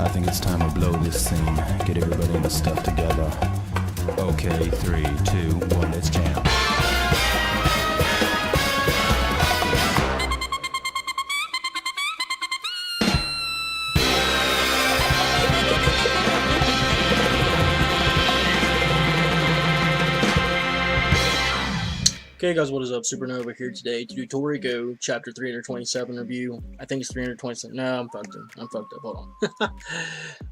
I think it's time to blow this scene. Get everybody in the stuff together. Okay, 3, 2, 1, let's jam. Okay guys, what is up? Supernova here today to do Toriko chapter 327 review. I think it's 327. No, I'm fucked up. Hold on.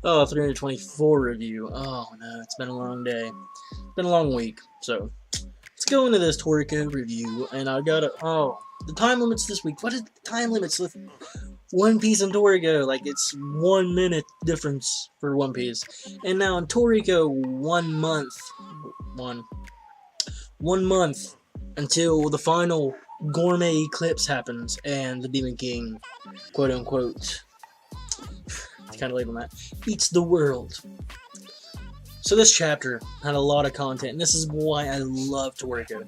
Oh, 324 review. Oh no, it's been a long day. It's been a long week. So, let's go into this Toriko review. And I gotta, the time limits this week. What is the time limits with One Piece and Toriko? Like, it's 1 minute difference for One Piece. And now in Toriko, 1 month. One month until the final gourmet eclipse happens and the Demon King, quote unquote, it's kind of late on that, eats the world. So this chapter had a lot of content, and this is why I love Toriko.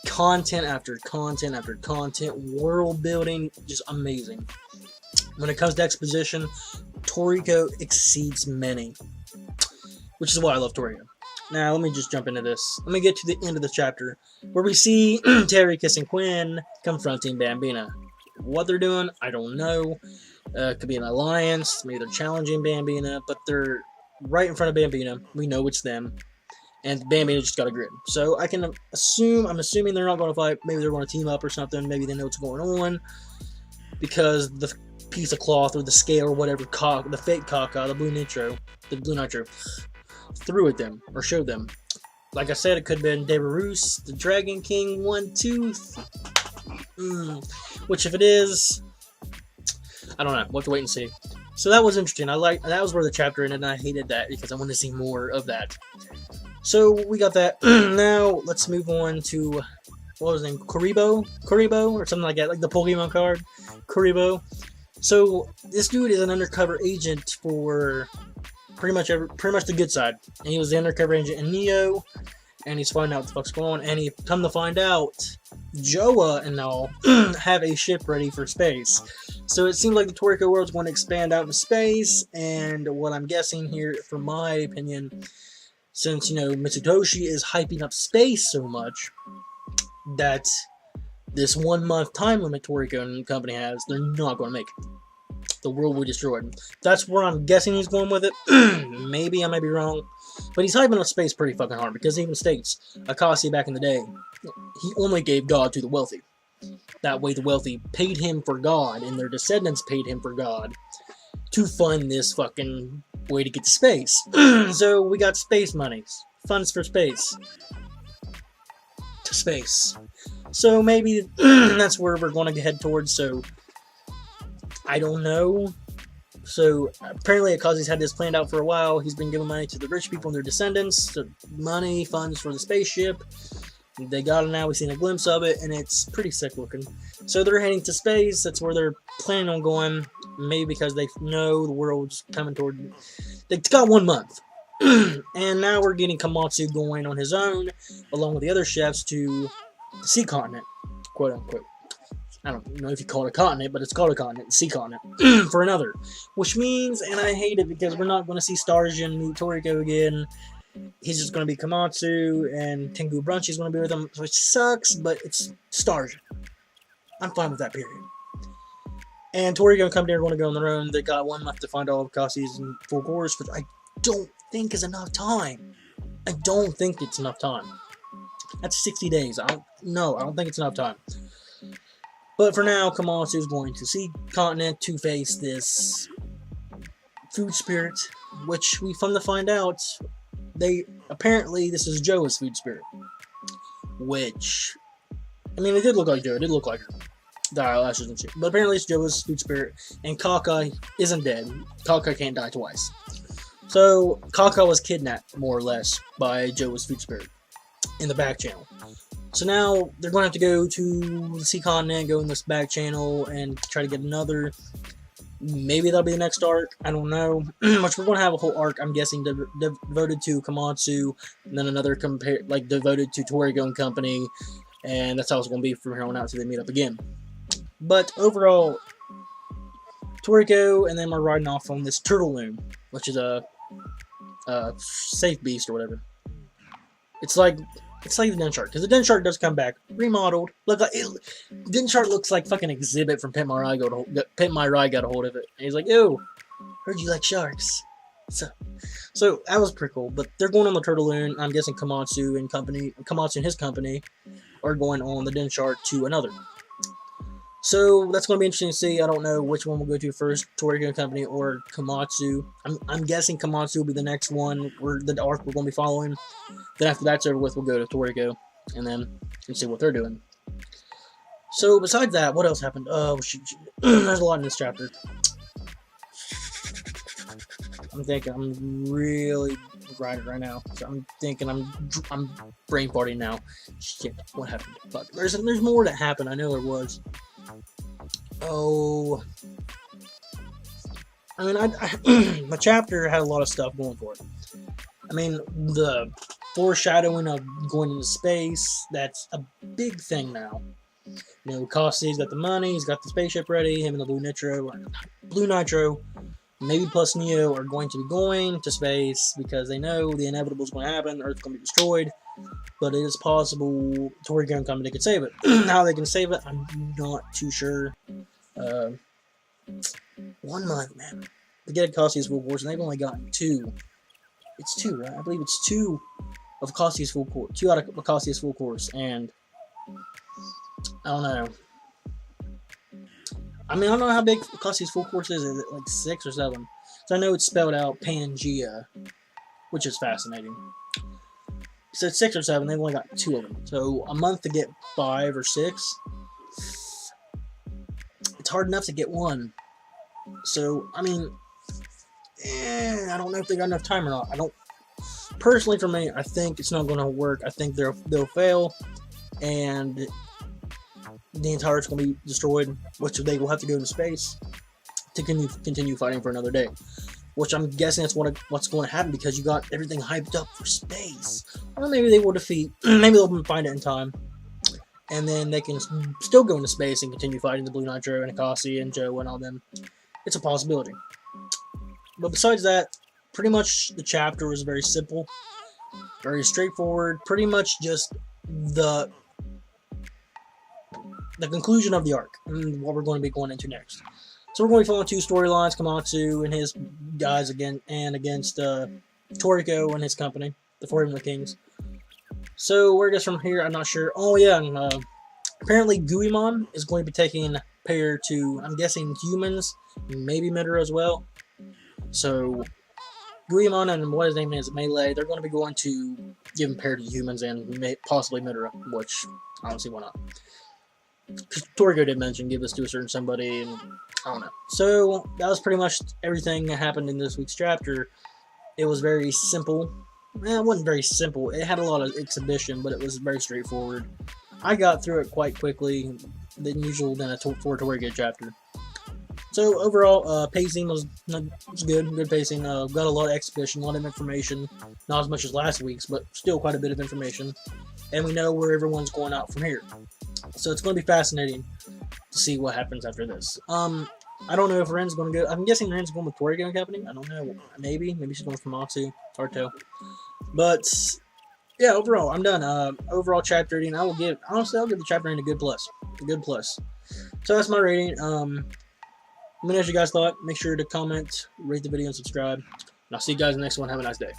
Content after content after content, world building, just amazing. When it comes to exposition, Toriko exceeds many, which is why I love Toriko. Now, let me just jump into this. Let me get to the end of the chapter, where we see Terry kissing Quinn, confronting Bambina. What they're doing, I don't know. Could be an alliance, maybe they're challenging Bambina, but they're right in front of Bambina. We know it's them. And Bambina just got a grid. So I can assume, I'm assuming they're not going to fight. Maybe they're going to team up or something. Maybe they know what's going on. Because the piece of cloth or the scale or whatever, the fake Kaka, the Blue Nitro, threw at them or showed them. Like I said, it could have been Deverus, the Dragon King, One Tooth. Which, if it is, I don't know. We'll have to wait and see. So that was interesting. That was where the chapter ended, and I hated that because I wanted to see more of that. So we got that. Now let's move on to, what was his name? Kuribo or something like that, like the Pokemon card, Kuribo. So this dude is an undercover agent for pretty much the good side, and he was the undercover agent in Neo, and he's finding out what the fuck's going on, and he come to find out Joa and all have a ship ready for space. So it seems like the Toriko world's going to expand out into space, and what I'm guessing here, from my opinion, since, you know, Mitsutoshi is hyping up space so much, that this 1 month time limit Toriko and company has, they're not going to make it. The world will be destroyed. That's where I'm guessing he's going with it. Maybe I might be wrong. But he's hyping up space pretty fucking hard, because he even states, Akasi back in the day, he only gave God to the wealthy. That way the wealthy paid him for God, and their descendants paid him for God, to fund this fucking way to get to space. So we got space monies. Funds for space. To space. So maybe that's where we're going to head towards, so I don't know. So apparently Akazi's had this planned out for a while. He's been giving money to the rich people and their descendants, to money, funds for the spaceship. They got it now, we've seen a glimpse of it, and it's pretty sick looking. So they're heading to space, that's where they're planning on going, maybe because they know the world's coming toward, they've got 1 month. And now we're getting Komatsu going on his own, along with the other chefs, to the sea continent, quote unquote. I don't know if you call it a continent, but it's called a continent, sea continent, for another. Which means, and I hate it, because we're not going to see Starjin meet Toriko again. He's just going to be Komatsu, and Tengu Brunchy's going to be with him, which sucks, but it's Starjin. I'm fine with that, period. And Toriko and company are going to go on their own. They got 1 month to find all of Akasi's in full course, which I don't think is enough time. I don't think it's enough time. That's 60 days. I don't think it's enough time. But for now, Komatsu is going to Sea Continent to face this food spirit, which we come to find out, apparently this is Joa's food spirit. Which, I mean, it did look like Joa, it did look like her. The eyelashes and shit. But apparently it's Joa's food spirit, and Kaka isn't dead. Kaka can't die twice. So, Kaka was kidnapped, more or less, by Joa's food spirit in the back channel. So now they're going to have to go to the Sea Continent, go in this back channel, and try to get another. Maybe that'll be the next arc. I don't know. Which we're going to have a whole arc, I'm guessing, devoted to Komatsu, and then another devoted to Toriko and company, and that's how it's going to be from here on out until they meet up again. But overall, Toriko, and then we're riding off on this turtle loom, which is a safe beast or whatever. It's like the Den Shark, because the Den Shark does come back remodeled. Look like Den Shark looks like fucking Exhibit from Pimp My Ride got a hold of it. And he's like, "Yo, heard you like sharks." So that was pretty cool. But they're going on the turtle loom. I'm guessing Komatsu and his company are going on the Den Shark to another. So that's going to be interesting to see. I don't know which one we'll go to first, Toriko Company or Komatsu. I'm guessing Komatsu will be the next one, or the arc we're going to be following. Then after that's over with, we'll go to Toriko, and then see what they're doing. So besides that, what else happened? Oh, shoot. There's a lot in this chapter. I'm thinking I'm really grinding right now. So I'm thinking I'm brain farting now. Shit, what happened? Fuck. There's more that happened. I know there was. Oh, I mean, the chapter had a lot of stuff going for it. I mean, the foreshadowing of going into space, that's a big thing now. You know, Costy's got the money, he's got the spaceship ready, him and the Blue Nitro, maybe plus Neo are going to be going to space because they know the inevitable is going to happen, Earth's going to be destroyed. But it is possible Toriko Company could save it. How they can save it, I'm not too sure. 1 month, man. To get Costy's full course, and they've only gotten 2. It's 2, right? I believe it's 2 of Costy's full course. 2 out of Costy's full course, and I don't know. I mean, I don't know how big Costy's full course is. Is it like 6 or 7? So I know it's spelled out Pangea, which is fascinating. So it's 6 or 7. They've only got 2 of them. So a month to get 5 or 6. It's hard enough to get 1. So I mean, I don't know if they got enough time or not. I don't. Personally, for me, I think it's not going to work. I think they'll fail, and the entire Earth's going to be destroyed, which they will have to go into space to continue fighting for another day. Which I'm guessing that's what's going to happen because you got everything hyped up for space. Or maybe they will defeat. Maybe they'll find it in time, and then they can still go into space and continue fighting the Blue Nitro and Akasi and Joe and all them. It's a possibility. But besides that, pretty much the chapter was very simple, very straightforward. Pretty much just the conclusion of the arc and what we're going to be going into next. So we're going to be following 2 storylines: Komatsu and his guys against Toriko and his company, the 4 Heavenly Kings. So where it goes from here, I'm not sure. Oh yeah, and apparently Guimon is going to be taking pair to, I'm guessing, humans, maybe Midora as well. So Guimon and what his name is, Melee, they're going to be going to give him pair to humans and possibly Midora, which I don't see why not. Toriko did mention give this to a certain somebody, and I don't know. So that was pretty much everything that happened in this week's chapter. It was very simple. Well, it wasn't very simple. It had a lot of exhibition, but it was very straightforward. I got through it quite quickly than usual than a Toriko chapter. So overall, pacing was good pacing. Got a lot of exhibition, a lot of information. Not as much as last week's, but still quite a bit of information. And we know where everyone's going out from here. So it's going to be fascinating to see what happens after this. I don't know if Ren's going to go. I'm guessing Ren's going with Toriko Company. I don't know. Maybe she's going with Komatsu. Hard to tell. But yeah, overall, I'm done. Overall chapter rating, I'll give the chapter rating a good plus. A good plus. So that's my rating. Let me know what you guys thought. Make sure to comment, rate the video, and subscribe. And I'll see you guys in the next one. Have a nice day.